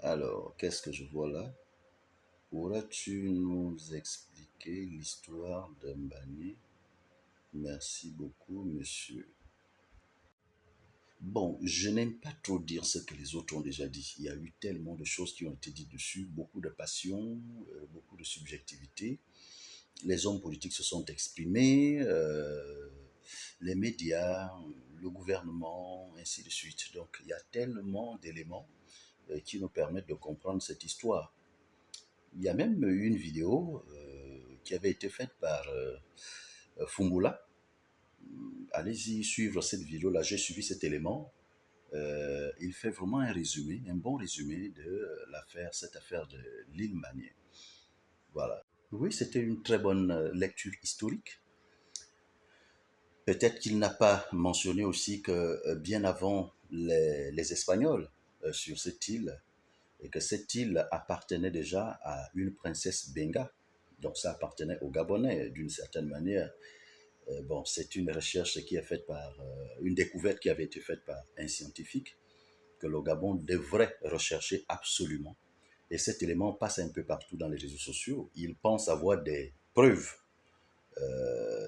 Alors, qu'est-ce que je vois là? Pourrais-tu nous expliquer l'histoire de Mbagné? Merci beaucoup, monsieur. Bon, je n'aime pas trop dire ce que les autres ont déjà dit. Il y a eu tellement de choses qui ont été dites dessus, beaucoup de passion, beaucoup de subjectivité. Les hommes politiques se sont exprimés, les médias, le gouvernement, ainsi de suite. Donc, il y a tellement d'éléments qui nous permettent de comprendre cette histoire. Il y a même eu une vidéo qui avait été faite par Fungula. Allez-y suivre cette vidéo-là, j'ai suivi cet élément. Il fait vraiment un résumé, un bon résumé de cette affaire de l'île Manier. Voilà. Oui, c'était une très bonne lecture historique. Peut-être qu'il n'a pas mentionné aussi que bien avant les Espagnols sur cette île, et que cette île appartenait déjà à une princesse Benga. Donc ça appartenait aux Gabonais d'une certaine manière. Bon, c'est une recherche qui est faite une découverte qui avait été faite par un scientifique que le Gabon devrait rechercher absolument. Et cet élément passe un peu partout dans les réseaux sociaux. Il pense avoir des preuves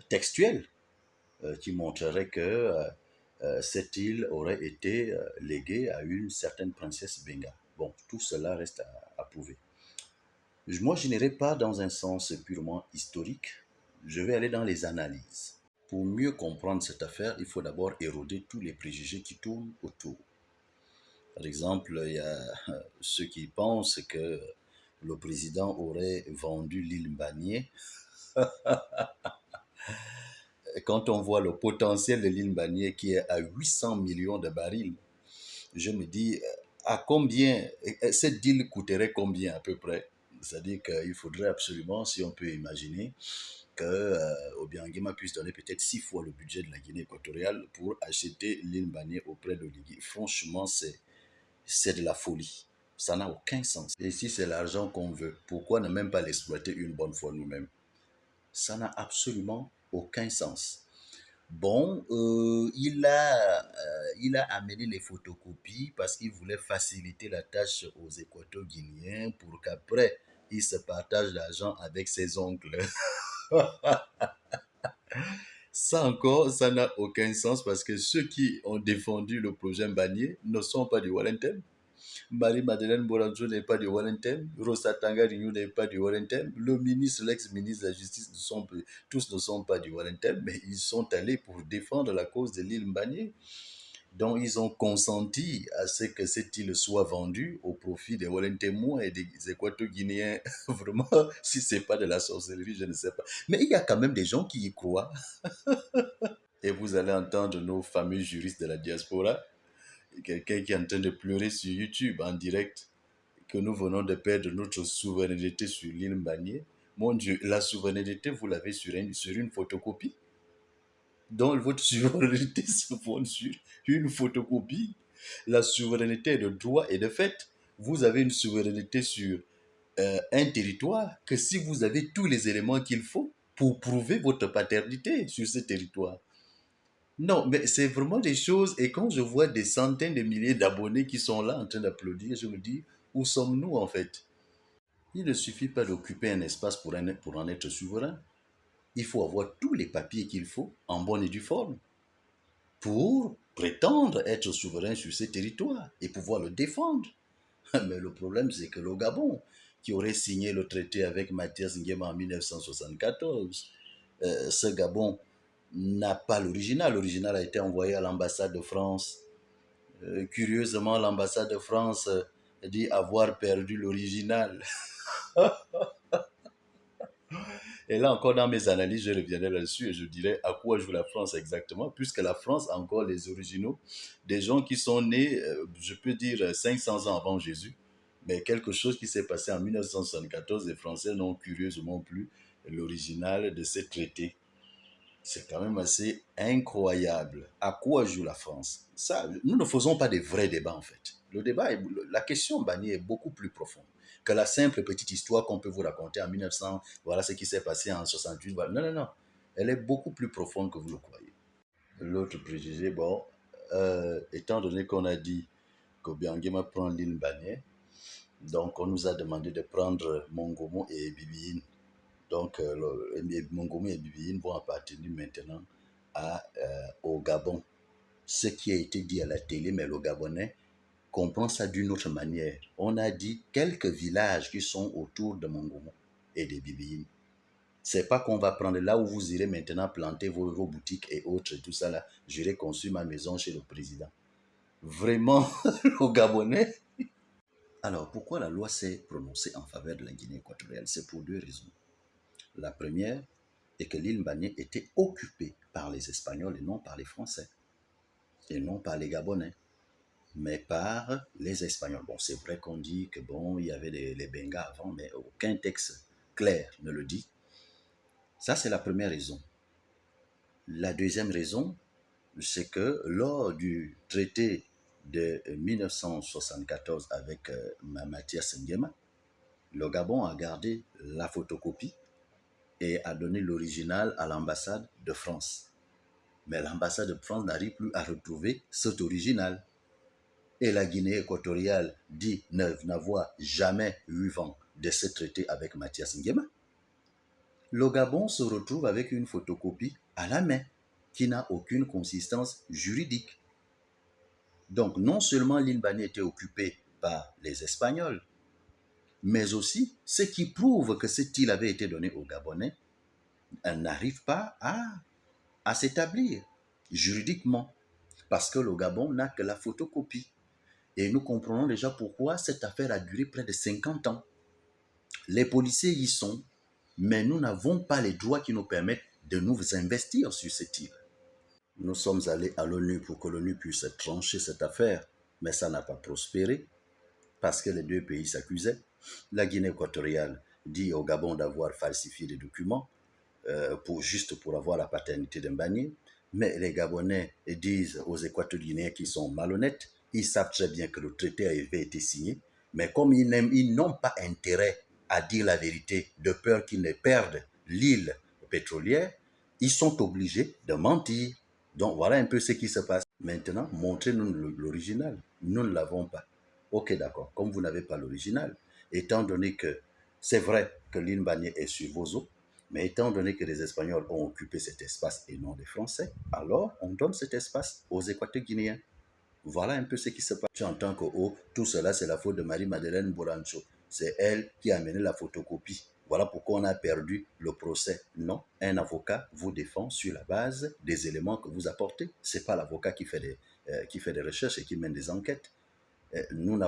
textuelles qui montreraient que cette île aurait été léguée à une certaine princesse Benga. Bon, tout cela reste à prouver. Moi, je n'irai pas dans un sens purement historique. Je vais aller dans les analyses. Pour mieux comprendre cette affaire, il faut d'abord éroder tous les préjugés qui tournent autour. Par exemple, il y a ceux qui pensent que le président aurait vendu l'île Mbagné. Quand on voit le potentiel de l'île Mbagné qui est à 800 millions de barils, je me dis, à combien, cette île coûterait combien à peu près? C'est-à-dire qu'il faudrait absolument, si on peut imaginer, que Obiangema puisse donner peut-être 6 fois le budget de la Guinée équatoriale pour acheter l'île Mbagné auprès de l'Igui. Franchement, c'est de la folie. Ça n'a aucun sens. Et si c'est l'argent qu'on veut, pourquoi ne même pas l'exploiter une bonne fois nous-mêmes? Ça n'a absolument aucun sens. Bon, il a amené les photocopies parce qu'il voulait faciliter la tâche aux Équato-Guinéens pour qu'après, il se partage l'argent avec ses oncles. Ça encore, ça n'a aucun sens parce que ceux qui ont défendu le projet Mbagné ne sont pas du Wellington. Marie-Madeleine Boranjo n'est pas du Wellington. Rosa Tangarignou n'est pas du Wellington. Le ministre, l'ex-ministre de la Justice, tous ne sont pas du Wellington, mais ils sont allés pour défendre la cause de l'île Mbagné. Donc, ils ont consenti à ce que cette île soit vendue au profit des Wellingtonois et des Équato-Guinéens. Vraiment, si c'est pas de la sorcellerie, je ne sais pas. Mais il y a quand même des gens qui y croient. Et vous allez entendre nos fameux juristes de la diaspora, quelqu'un qui est en train de pleurer sur YouTube en direct, que nous venons de perdre notre souveraineté sur l'île Mbagné. Mon Dieu, la souveraineté, vous l'avez sur une photocopie. Donc, votre souveraineté se fonde sur une photocopie. La souveraineté est de droit et de fait. Vous avez une souveraineté sur un territoire que si vous avez tous les éléments qu'il faut pour prouver votre paternité sur ce territoire. Non, mais c'est vraiment des choses, et quand je vois des centaines de milliers d'abonnés qui sont là en train d'applaudir, je me dis, où sommes-nous en fait? Il ne suffit pas d'occuper un espace pour en être souverain. Il faut avoir tous les papiers qu'il faut, en bonne et due forme, pour prétendre être souverain sur ces territoires et pouvoir le défendre. Mais le problème, c'est que le Gabon, qui aurait signé le traité avec Mathias Nguema en 1974, ce Gabon n'a pas l'original. L'original a été envoyé à l'ambassade de France. Curieusement, l'ambassade de France dit avoir perdu l'original. Et là encore, dans mes analyses, je reviendrai là-dessus et je dirais à quoi joue la France exactement, puisque la France a encore les originaux, des gens qui sont nés, je peux dire, 500 ans avant Jésus, mais quelque chose qui s'est passé en 1974, les Français n'ont curieusement plus l'original de ces traités. C'est quand même assez incroyable. À quoi joue la France? Ça, nous ne faisons pas des vrais débats en fait. La question Mbagné est beaucoup plus profonde que la simple petite histoire qu'on peut vous raconter en 1900. Voilà ce qui s'est passé en 68. Voilà. Non, non, non. Elle est beaucoup plus profonde que vous le croyez. L'autre préjugé, étant donné qu'on a dit que Biangema prend l'île Mbagné, Donc, on nous a demandé de prendre Mongomo et Bibiine. Donc, Mongomo et Bibiine vont appartenir maintenant au Gabon. Ce qui a été dit à la télé, mais le Gabonais comprend ça d'une autre manière. On a dit quelques villages qui sont autour de Mongomo et de Bibiine. C'est pas qu'on va prendre là où vous irez maintenant planter vos boutiques et autres, et tout ça là. J'irai construire ma maison chez le président. Vraiment, le Gabonais. Alors, pourquoi la loi s'est prononcée en faveur de la Guinée équatoriale? C'est pour deux raisons. La première est que l'île Mbagné était occupée par les Espagnols et non par les Français, et non par les Gabonais, mais par les Espagnols. Bon, c'est vrai qu'on dit que bon, il y avait les Bengas avant, mais aucun texte clair ne le dit. Ça, c'est la première raison. La deuxième raison, c'est que lors du traité de 1974 avec Mathias Nguema, le Gabon a gardé la photocopie et a donné l'original à l'ambassade de France. Mais l'ambassade de France n'arrive plus à retrouver cet original. Et la Guinée équatoriale dit n'avoir jamais eu vent de ce traité avec Mathias Nguema. Le Gabon se retrouve avec une photocopie à la main qui n'a aucune consistance juridique. Donc non seulement l'île Mbagné était occupée par les Espagnols, mais aussi ce qui prouve que cette île avait été donnée aux Gabonais n'arrive pas à s'établir juridiquement, parce que le Gabon n'a que la photocopie. Et nous comprenons déjà pourquoi cette affaire a duré près de 50 ans. Les policiers y sont, mais nous n'avons pas les droits qui nous permettent de nous investir sur cette île. Nous sommes allés à l'ONU pour que l'ONU puisse trancher cette affaire, mais ça n'a pas prospéré parce que les deux pays s'accusaient. La Guinée équatoriale dit au Gabon d'avoir falsifié des documents juste pour avoir la paternité d'un Mbagné, mais les Gabonais disent aux Équatoriens qu'ils sont malhonnêtes. Ils savent très bien que le traité avait été signé, mais comme ils n'ont pas intérêt à dire la vérité de peur qu'ils ne perdent l'île pétrolière, ils sont obligés de mentir. Donc voilà un peu ce qui se passe. Maintenant, montrez-nous l'original. Nous ne l'avons pas. Ok, d'accord. Comme vous n'avez pas l'original, étant donné que c'est vrai que l'île Mbagné est sur vos eaux, mais étant donné que les Espagnols ont occupé cet espace et non les Français, alors on donne cet espace aux Équato-Guinéens. Voilà un peu ce qui se passe. Tu entends que tout cela, c'est la faute de Marie-Madeleine Borancho. C'est elle qui a amené la photocopie. Voilà pourquoi on a perdu le procès. Non, un avocat vous défend sur la base des éléments que vous apportez. Ce n'est pas l'avocat qui fait des recherches et qui mène des enquêtes. Nous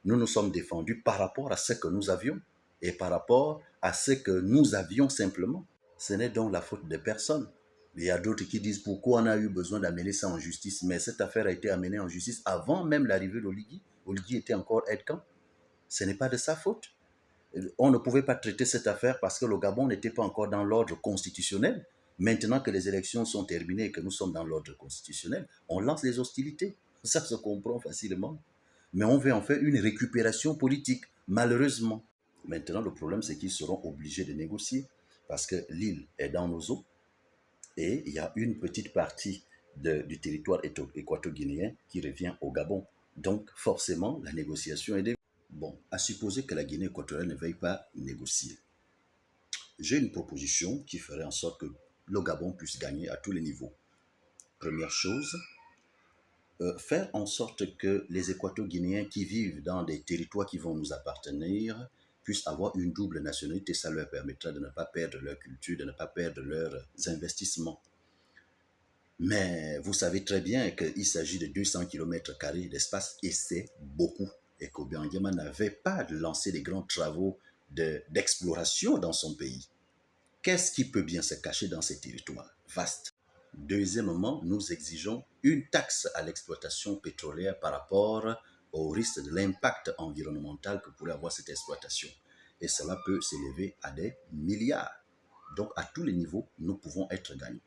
nous sommes défendus par rapport à ce que nous avions et par rapport à ce que nous avions simplement. Ce n'est donc la faute de personne. Il y a d'autres qui disent pourquoi on a eu besoin d'amener ça en justice, mais cette affaire a été amenée en justice avant même l'arrivée d'Oligui. Oligui était encore aide-camp. Ce n'est pas de sa faute. On ne pouvait pas traiter cette affaire parce que le Gabon n'était pas encore dans l'ordre constitutionnel. Maintenant que les élections sont terminées et que nous sommes dans l'ordre constitutionnel, on lance les hostilités. Ça se comprend facilement. Mais on veut en faire une récupération politique, malheureusement. Maintenant, le problème, c'est qu'ils seront obligés de négocier parce que l'île est dans nos eaux et il y a une petite partie du territoire équato-guinéen qui revient au Gabon. Donc, forcément, la négociation est bon, à supposer que la Guinée équatoriale ne veuille pas négocier. J'ai une proposition qui ferait en sorte que le Gabon puisse gagner à tous les niveaux. Première chose, faire en sorte que les Équato-Guinéens qui vivent dans des territoires qui vont nous appartenir puissent avoir une double nationalité. Ça leur permettra de ne pas perdre leur culture, de ne pas perdre leurs investissements. Mais vous savez très bien qu'il s'agit de 200 km² d'espace et c'est beaucoup. Et qu'Obiang Nguema n'avait pas lancé des grands travaux d'exploration dans son pays. Qu'est-ce qui peut bien se cacher dans ces territoires vastes? Deuxièmement, nous exigeons une taxe à l'exploitation pétrolière par rapport au risque de l'impact environnemental que pourrait avoir cette exploitation. Et cela peut s'élever à des milliards. Donc, à tous les niveaux, nous pouvons être gagnants.